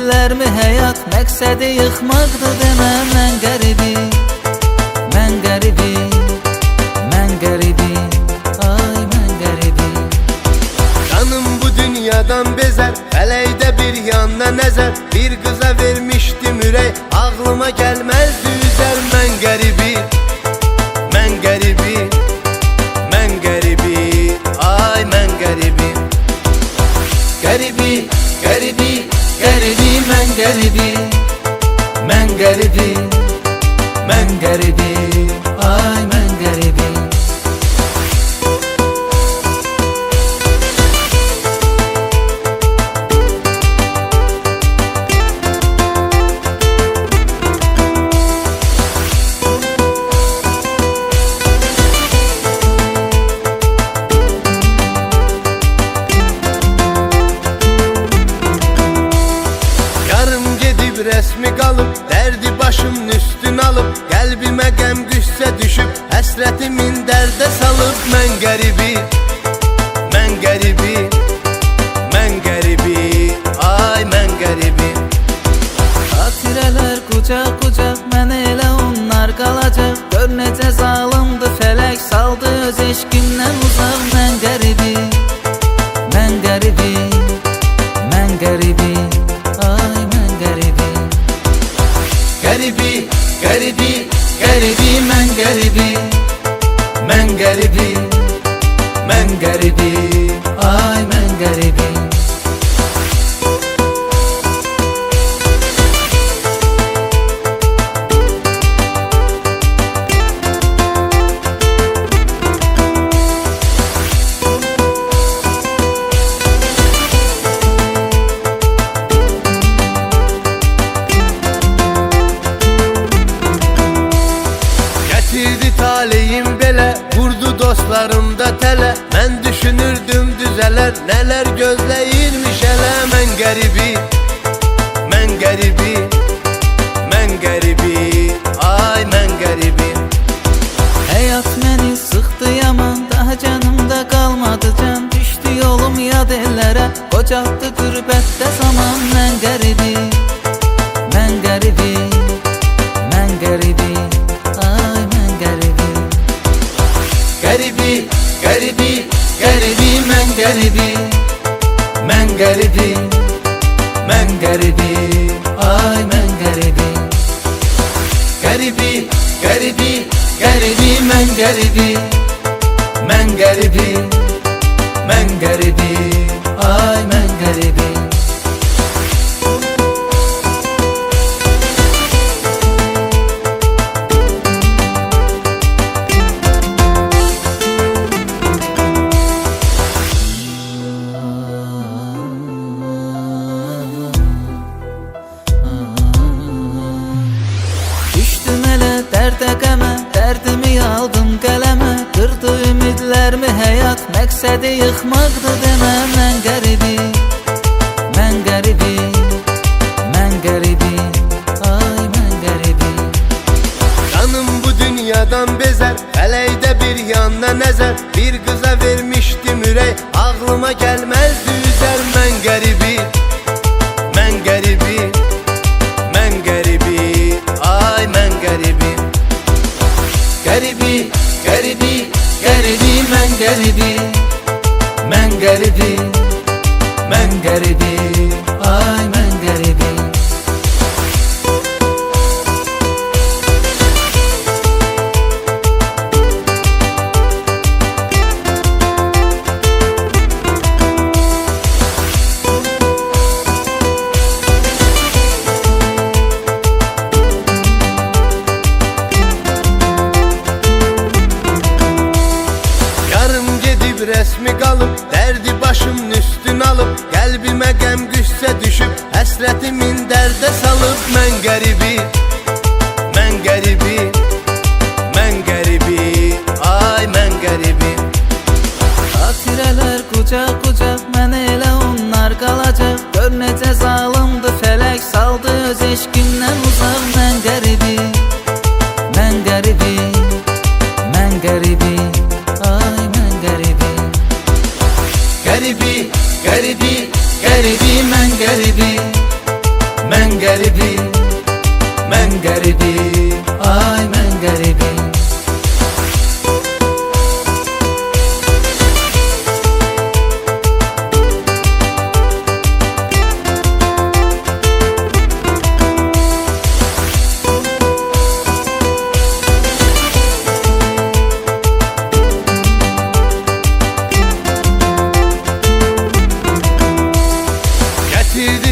ümidlərmi həyat məqsədi yıxmaqdır demə. Mən qəribi, mən qəribi, mən qəribi, ay mən qəribi. Canım bu dünyadan bezer, fələkdə bir yanına nəzər. Bir qıza vermişdim ürək, ağlıma gəlməzdi üzər. Mən qəribi, mən qəribi, mən qəribi, ay mən qəribi. Qəribi, qəribi, qəribi, mən qəribi, mən qəribi, mən qəribi, ay mən qəribi. Resmi qalıb, dərdi başımın üstün alıb. Qəlbimə qəm qüssə düşüb, həsrətimin dərdə salıb. Mən qəribi, mən qəribi, mən qəribi, ay mən qəribi. Xatirələr qucaq qucaq, mənə elə onlar qalacaq. Gör necə zalımdı fələk, saldı öz eşqimdən uzaq. Mən qəribi, mən qəribi, mən qəribi, ay mən qəribi. Qəribi, qəribi, qəribi, mən qəribi, mən qəribi, mən qəribi, ay mən qəribi. Taleyim belə, vurdu dostlarımda tələ. Mən düşünürdüm düzələr, nələr gözləyirmiş hələ. Mən qəribi, mən qəribi, mən qəribi, ay mən qəribi. Həyat məni sıxdı yaman, daha canımda qalmadı can. Düşdü yolum yad ellərə, qocaqdı qürbətdə zaman. Mən qəribi, mən qəribi, mən qəribi, ay mən qəribi. Qəribi, qəribi, qəribi, mən qəribi, mən qəribi, mən qəribi, ay mən qəribi. Qəribi, qəribi, qəribi, mən qəribi, mən qəribi, mən qəribi, ay mən qəribi. Dərdə qəmə, dərdimi aldım qələmə. Qırdı ümidlərmi həyat, məqsədi yıxmaqdır demə. Mən qəribi, mən qəribi, mən qəribi, ay mən qəribi. Canım bu dünyadan bezer, fələkdə bir yanına nəzər. Bir qıza vermişdim ürək, ağlıma gəlməzdi üzər. Mən qəribi, mən qəribi, mən qəribi, ay mən qəribi. Qəribi, qəribi, qəribi, mən qəribi, mən qəribi, mən qəribi, ay mən qəribi. Resmi qalıb, dərdi başımın üstün alıb. Qəlbimə qəm qüssə düşüb, həsrətimin dərdə salıb. Mən qəribi, mən qəribi, mən qəribi, ay mən qəribi. Xatirələr qucaq qucaq, mənə elə onlar qalacaq. Gör necə zalımdı fələk, saldı öz eşqimdən uzaq. Mən qəribi, mən qəribi, mən qəribi, ay mən qəribi. Qəribi, qəribi, qəribi, mən qəribi, mən qəribi, mən qəribi, ay mən qəribi.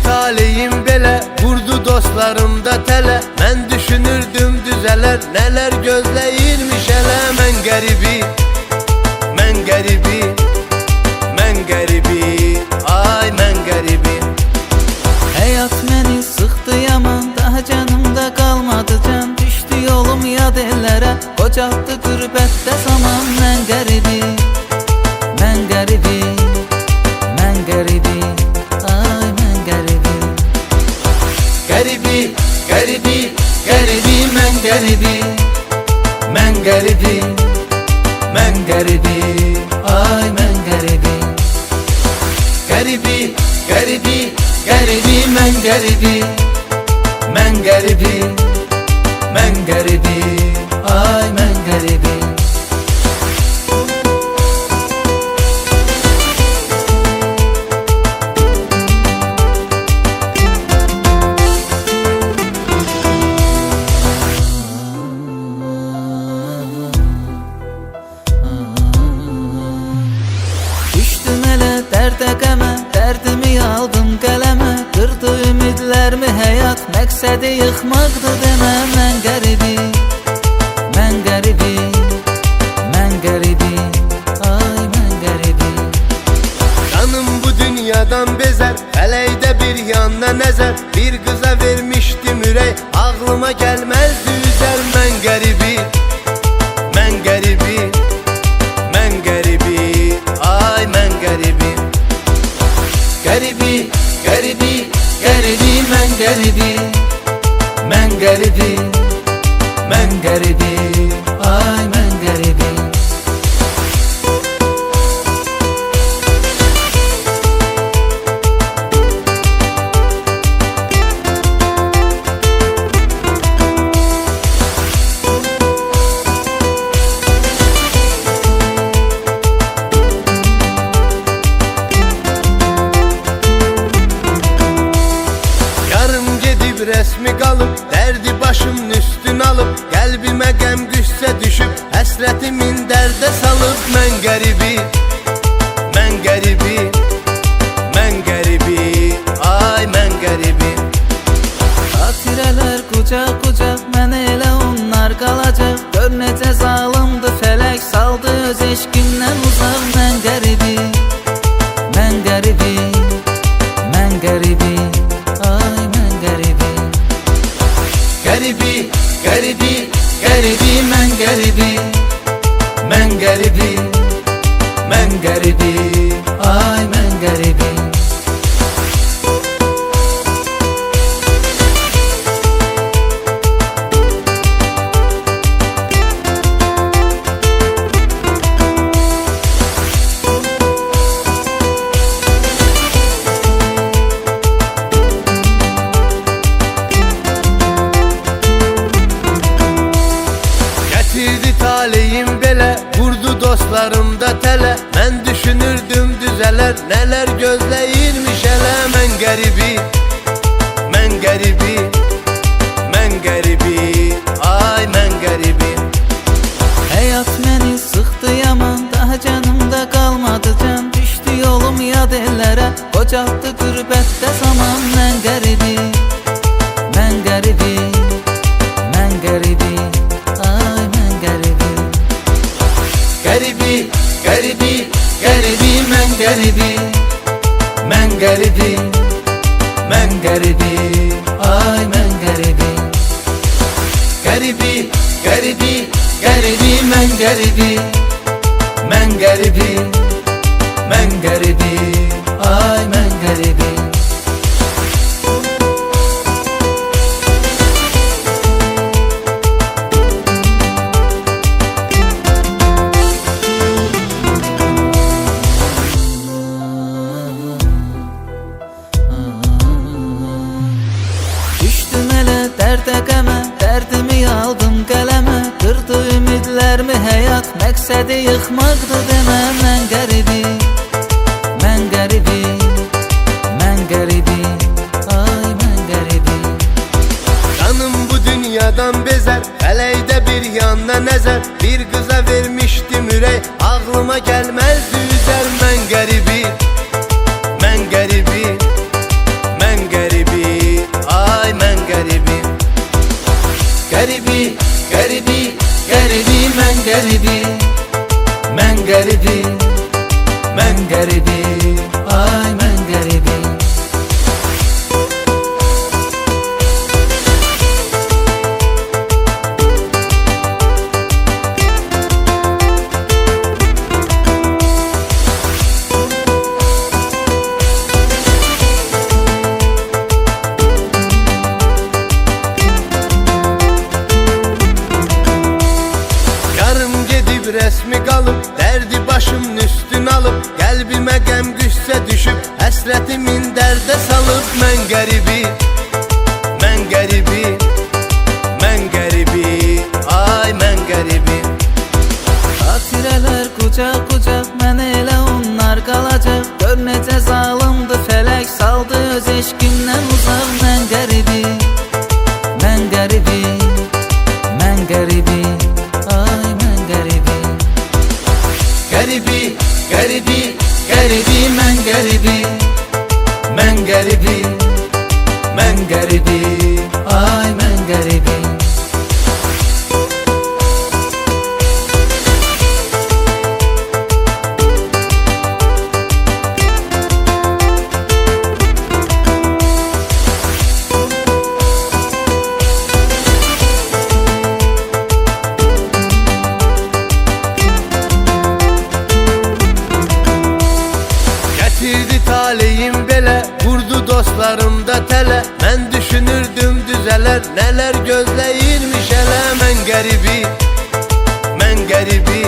Taleyim belə, vurdu dostlarımda tələ. Mən düşünürdüm düzələr, nələr gözləyirmiş hələ. Mən qəribi, mən qəribi, mən qəribi, ay mən qəribi. Həyat məni sıxdı yaman, daha canımda qalmadı can. Düşdü yolum yad ellərə, qocaldı qürbətdə zaman. Mən qəribi, mən qəribi, mən qəribi, ay mən qəribi. Qəribi, qəribi, qəribi, mən qəribi, mən qəribi, mən qəribi, ay mən qəribi. Qəribi, qəribi, qəribi, mən qəribi, mən qəribi, mən qəribi, ay mən qəribi. Dərdə qəmə, dərdimi aldım qələmə. Qırdı ümidlərimi həyat, məqsədi yıxmaqdı demə. Mən qəribi, mən qəribi, mən qəribi, ay mən qəribi. Canım bu dünyadan bezər, fələkdə bir yanına nəzər. Bir qıza vermişdim ürək, ağlıma gəlməzdi üzər. Mən qəribi, mən qəribi, mən qəribi, ay mən qəribi. Qəribi, qəribi, qəribi, mən qəribi, mən qəribi, mən qəribi, ay mən qəribi. Resmi qalıb, dərdi başımın üstün alıb. Qəlbimə qəm qüssə düşüb, həsrətimin dərdə salıb. Mən qəribi, mən qəribi, mən qəribi, ay mən qəribi. Xatirələr qucaq qucaq, mənə elə onlar qalacaq. Gör necə zalımdı fələk, saldı öz eşqindən uzaq. Mən qəribi, mən qəribi, mən qəribi, ay mən qəribi. Qəribi, qəribi, qəribi, mən qəribi, mən qəribi, mən qəribi, ay mən qəribi. Taleyim belə, vurdu dostlarımda tələ. Mən düşünürdüm düzələr, nələr gözləyirmiş hələ. Mən qəribi, mən qəribi, mən qəribi, ay mən qəribi. Həyat məni sıxdı yaman, daha canımda qalmadı can. Düşdü yolum yad ellərə, qocaldı qürbətdə zaman. Mən qəribi, mən qəribi, mən qəribi, ay mən qəribi. Qəribi, qəribi, qəribi, mən qəribi, mən qəribi, mən qəribi, ay mən qəribi. Qəribi, qəribi, qəribi, mən qəribi, mən qəribi, mən qəribi, ay mən qəribi. Düşdüm elə dərdə qəmə, dərdimi aldım qələmə. Qırdı ümidlərimi həyat, məqsədi yıxmaqdır demə. Mən qəribi, mən qəribi, mən qəribi, ay mən qəribi. Canım bu dünyadan bezer, fələkdə bir yanına nəzər. Bir qıza vermişdim ürək, ağlıma gəlməzdi üzər. Mən qəribi, mən qəribi, mən qəribi, ay mən qəribi. Qəribi, qəribi, qəribi, mən qəribi, mən qəribi, mən qəribi, ay mən qəribi. Resmi qalıb, dərdi başımın üstün alıb. Qəlbimə qəm qüssə düşüb, həsrətimin dərdə salıb. Mən qəribi, mən qəribi, mən qəribi, ay mən qəribi. Xatirələr qucaq qucaq, mənə elə onlar qalacaq. Gör necə zalımdı fələk, saldı öz eşqimdən uzaq. Mən qəribi, mən qəribi, mən qəribi, ay mən qəribi. Qəribi, qəribi, qəribi, mən qəribi, mən qəribi, mən qəribi, ay mən qəribi. Taleyim belə, vurdu dostlarım da tələ. Mən düşünürdüm düzələr, nələr gözləyirmiş elə. Mən qəribi, mən qəribi,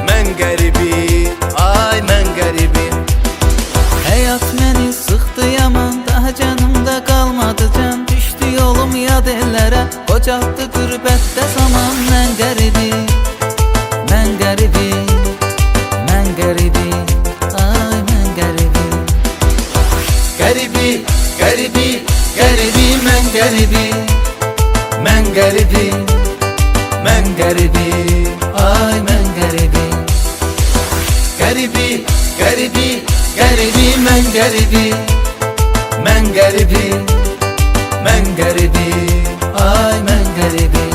mən qəribi, ay mən qəribi. Həyat məni sıxdı yaman, daha canımda qalmadı can. Düşdü yolum yad ellərə, qocaltdı qürbətdə zaman. Mən qəribi, mən qəribi, mən qəribi, ay mən qəribi. Qəribi, qəribi, qəribi, mən qəribi, mən qəribi, mən qəribi, ay mən qəribi. Qəribi, qəribi, qəribi, mən qəribi, mən qəribi, mən qəribi, ay mən qəribi.